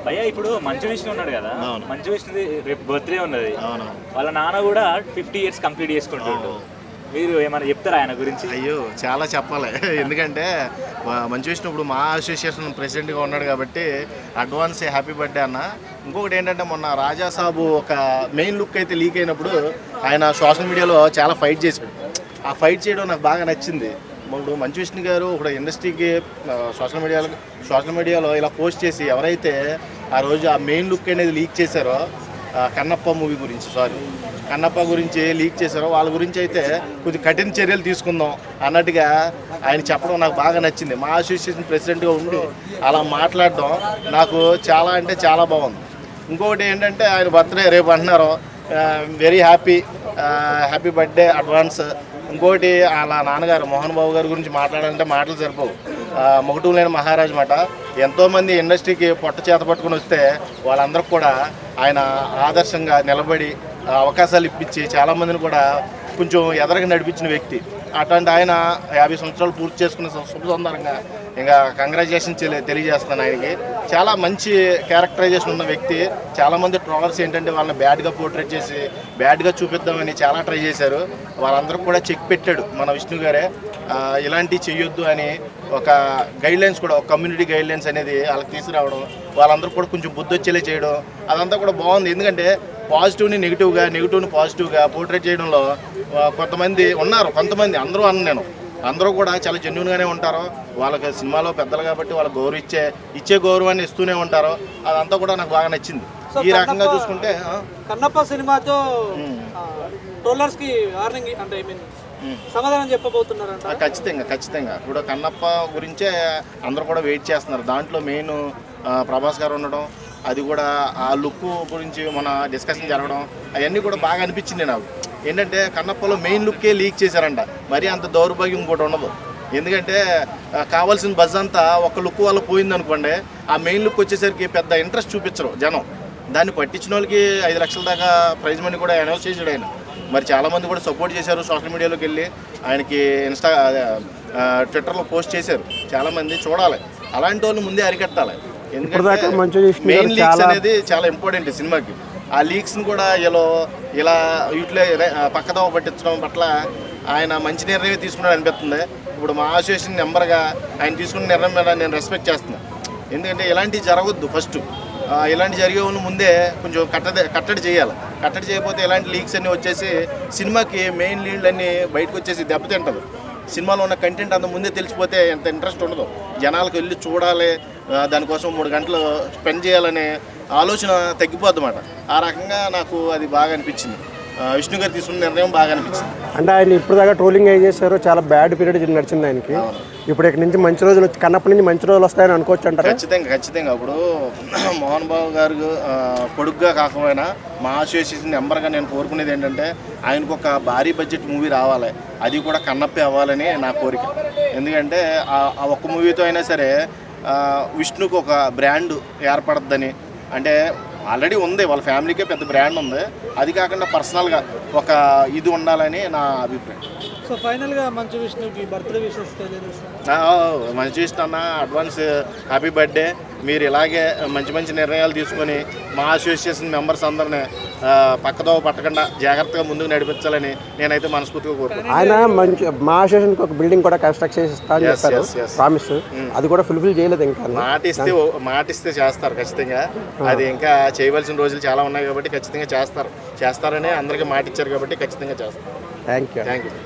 భయ్యా ఇప్పుడు మంచు విష్ణు ఉన్నాడు కదా, మంచు విష్ణుది రేపు బర్త్డే ఉన్నది. వాళ్ళ నాన్న కూడా 50 years కంప్లీట్ చేసుకుంటుండు. మీరు ఏమైనా చెప్తారా ఆయన గురించి? అయ్యో చాలా చెప్పాలి. ఎందుకంటే మంచు విష్ణు ఇప్పుడు మా అసోసియేషన్ ప్రెసిడెంట్గా ఉన్నాడు కాబట్టి అడ్వాన్స్ హ్యాపీ బర్త్డే అన్న. ఇంకొకటి ఏంటంటే మొన్న రాజాసాబు ఒక మెయిన్ లుక్ అయితే లీక్ అయినప్పుడు ఆయన సోషల్ మీడియాలో చాలా ఫైట్ చేశాడు. ఆ ఫైట్ చేయడం నాకు బాగా నచ్చింది. ఇప్పుడు మంచు విష్ణు గారు ఒక ఇండస్ట్రీకి సోషల్ మీడియాలో ఇలా పోస్ట్ చేసి ఎవరైతే ఆ రోజు ఆ మెయిన్ లుక్ అనేది లీక్ చేశారో కన్నప్ప మూవీ గురించి కన్నప్ప గురించి లీక్ చేశారో వాళ్ళ గురించి అయితే కొద్దిగా కఠిన చర్యలు తీసుకుందాం అన్నట్టుగా ఆయన చెప్పడం నాకు బాగా నచ్చింది. మా అసోసియేషన్ ప్రెసిడెంట్గా ఉండి అలా మాట్లాడడం నాకు చాలా అంటే చాలా బాగుంది. ఇంకొకటి ఏంటంటే ఆయన బర్త్డే రేపు అంటున్నారు, వెరీ హ్యాపీ బర్త్డే అడ్వాన్స్. ఇంకోటి అలా నాన్నగారు మోహన్ బాబు గారి గురించి మాట్లాడాలంటే మాటలు సరిపోవు. మొగటం లేని మహారాజు మాట. ఎంతోమంది ఇండస్ట్రీకి పొట్ట చేత పట్టుకుని వస్తే వాళ్ళందరికీ కూడా ఆయన ఆదర్శంగా నిలబడి అవకాశాలు ఇప్పించి చాలామందిని కూడా కొంచెం ఎదరగా నడిపించిన వ్యక్తి. అట్లాంటి ఆయన 50 సంవత్సరాలు పూర్తి చేసుకున్న శుభ సందర్భంగా ఇంకా కంగ్రాచులేషన్ తెలియజేస్తాను ఆయనకి. చాలా మంచి క్యారెక్టరైజేషన్ ఉన్న వ్యక్తి. చాలామంది ట్రోలర్స్ ఏంటంటే వాళ్ళని బ్యాడ్గా పోర్ట్రేట్ చేసి బ్యాడ్గా చూపిద్దామని చాలా ట్రై చేశారు. వాళ్ళందరూ కూడా చెక్ పెట్టాడు మన విష్ణు గారే. ఇలాంటివి చెయ్యొద్దు అని ఒక గైడ్లైన్స్ కూడా, ఒక కమ్యూనిటీ గైడ్లైన్స్ అనేది వాళ్ళకి తీసుకురావడం, వాళ్ళందరూ కూడా కొంచెం బుద్ధి వచ్చేలా చేయడం, అదంతా కూడా బాగుంది. ఎందుకంటే పాజిటివ్ని నెగిటివ్ని పాజిటివ్గా పోర్ట్రేట్ చేయడంలో కొంతమంది ఉన్నారు. అందరూ నేను అందరూ కూడా చాలా జెన్యూన్గానే ఉంటారు. వాళ్ళకి సినిమాలో పెద్దలు కాబట్టి వాళ్ళకి ఇచ్చే గౌరవాన్ని ఇస్తూనే ఉంటారు. అదంతా కూడా నాకు బాగా నచ్చింది. ఈ రకంగా చూసుకుంటే కన్నప్ప సినిమాతో ట్రోలర్స్ కి వార్నింగ్ అంటే సమాధానం చెప్పబోతున్నారంట. ఖచ్చితంగా ఇప్పుడు కన్నప్ప గురించే అందరూ కూడా వెయిట్ చేస్తున్నారు. దాంట్లో మెయిన్ ప్రభాస్ గారు ఉండడం, అది కూడా ఆ లుక్ గురించి మన డిస్కషన్ జరగడం, అవన్నీ కూడా బాగా అనిపించింది నాకు. ఏంటంటే కన్నప్పలో మెయిన్ లుక్కే లీక్ చేశారంట. మరీ అంత దౌర్భాగ్యం ఇంకోటి ఉండదు. ఎందుకంటే కావాల్సిన బజ్ అంతా ఒక లుక్ వల్ల పోయిందనుకోండి, ఆ మెయిన్ లుక్ వచ్చేసరికి పెద్ద ఇంట్రెస్ట్ చూపించరు జనం. దాన్ని పట్టించిన వాళ్ళకి 5 లక్షల దాకా ప్రైజ్ మనీ కూడా అనౌన్స్ చేశాడు ఆయన. మరి చాలామంది కూడా సపోర్ట్ చేశారు. సోషల్ మీడియాలోకి వెళ్ళి ఆయనకి ట్విట్టర్లో పోస్ట్ చేశారు. చాలామంది చూడాలి, అలాంటి వాళ్ళు ముందే అరికట్టాలి. ఎందుకంటే మెయిన్ లీక్స్ అనేది చాలా ఇంపార్టెంట్ సినిమాకి. ఆ లీక్స్ని కూడా ఇలా వీటిలో పక్కదోవ పట్టించడం పట్ల ఆయన మంచి నిర్ణయం తీసుకున్నాడు అనిపిస్తుంది. ఇప్పుడు మా అసోసియేషన్ మెంబర్గా ఆయన తీసుకున్న నిర్ణయం మీద నేను రెస్పెక్ట్ చేస్తున్నాను. ఎందుకంటే ఇలాంటివి జరగవద్దు. ఫస్ట్ ఇలాంటి జరిగే వాళ్ళు ముందే కొంచెం కట్టడి చేయాలి. కట్టడి చేయకపోతే ఇలాంటి లీక్స్ అన్నీ వచ్చేసి సినిమాకి మెయిన్ లీడ్లన్నీ బయటకు వచ్చేసి దెబ్బతింటుంది. సినిమాలో ఉన్న కంటెంట్ అంత ముందే తెలిసిపోతే ఎంత ఇంట్రెస్ట్ ఉండదు. జనాలకు వెళ్ళి చూడాలి, దానికోసం 3 గంటలు స్పెండ్ చేయాలనే ఆలోచన తగ్గిపోద్ది అన్నమాట. ఆ రకంగా నాకు అది బాగా అనిపించింది. విష్ణు గారు తీసుకున్న నిర్ణయం బాగా అనిపించింది. అంటే ఆయన ఇప్పుడు దాకా ట్రోలింగ్ ఏం చేశారు, చాలా బ్యాడ్ పీరియడ్ నడిచింది ఆయనకి. ఇప్పుడు ఇక్కడ నుంచి మంచి రోజులు కన్నప్ప నుంచి మంచి రోజులు వస్తాయని అనుకోవచ్చు అంటారు. ఖచ్చితంగా ఇప్పుడు మోహన్ బాబు గారు కొడుకుగా కాకపోయినా మా అసోసియేషన్ మెంబర్గా నేను కోరుకునేది ఏంటంటే ఆయనకు ఒక భారీ బడ్జెట్ మూవీ రావాలి, అది కూడా కన్నప్పే అవ్వాలని నా కోరిక. ఎందుకంటే ఆ ఒక్క మూవీతో అయినా సరే విష్ణుకు ఒక బ్రాండ్ ఏర్పడద్దని. అంటే ఆల్రెడీ ఉంది, వాళ్ళ ఫ్యామిలీకే పెద్ద బ్రాండ్ ఉంది, అది కాకుండా పర్సనల్గా ఒక ఇది ఉండాలని నా అభిప్రాయం. సో ఫైనల్గా మంచు విష్ణుకి బర్త్డే విషెస్ మంచు విష్ణు అన్న అడ్వాన్స్ హ్యాపీ బర్త్డే. మీరు ఇలాగే మంచి నిర్ణయాలు తీసుకొని మా అసోసియేషన్ మెంబర్స్ అందరినీ పక్కదో పట్టకుండా జాగ్రత్తగా ముందుకు నడిపించాలని నేనైతే మనస్ఫూర్తిగా కోరుకుంటున్నాను. ఆయన మా అసోసియేషన్కి ఒక బిల్డింగ్ కూడా కన్స్ట్రక్ట్ చేస్తాను చెప్పారు, ప్రామిస్. అది కూడా ఫుల్ఫిల్ చేయలేదు. ఇంకా మాటిస్తే చేస్తారు ఖచ్చితంగా. అది ఇంకా చేయవలసిన రోజులు చాలా ఉన్నాయి కాబట్టి ఖచ్చితంగా చేస్తారని అందరికీ మాట ఇచ్చారు కాబట్టి ఖచ్చితంగా చేస్తారు. Thank you.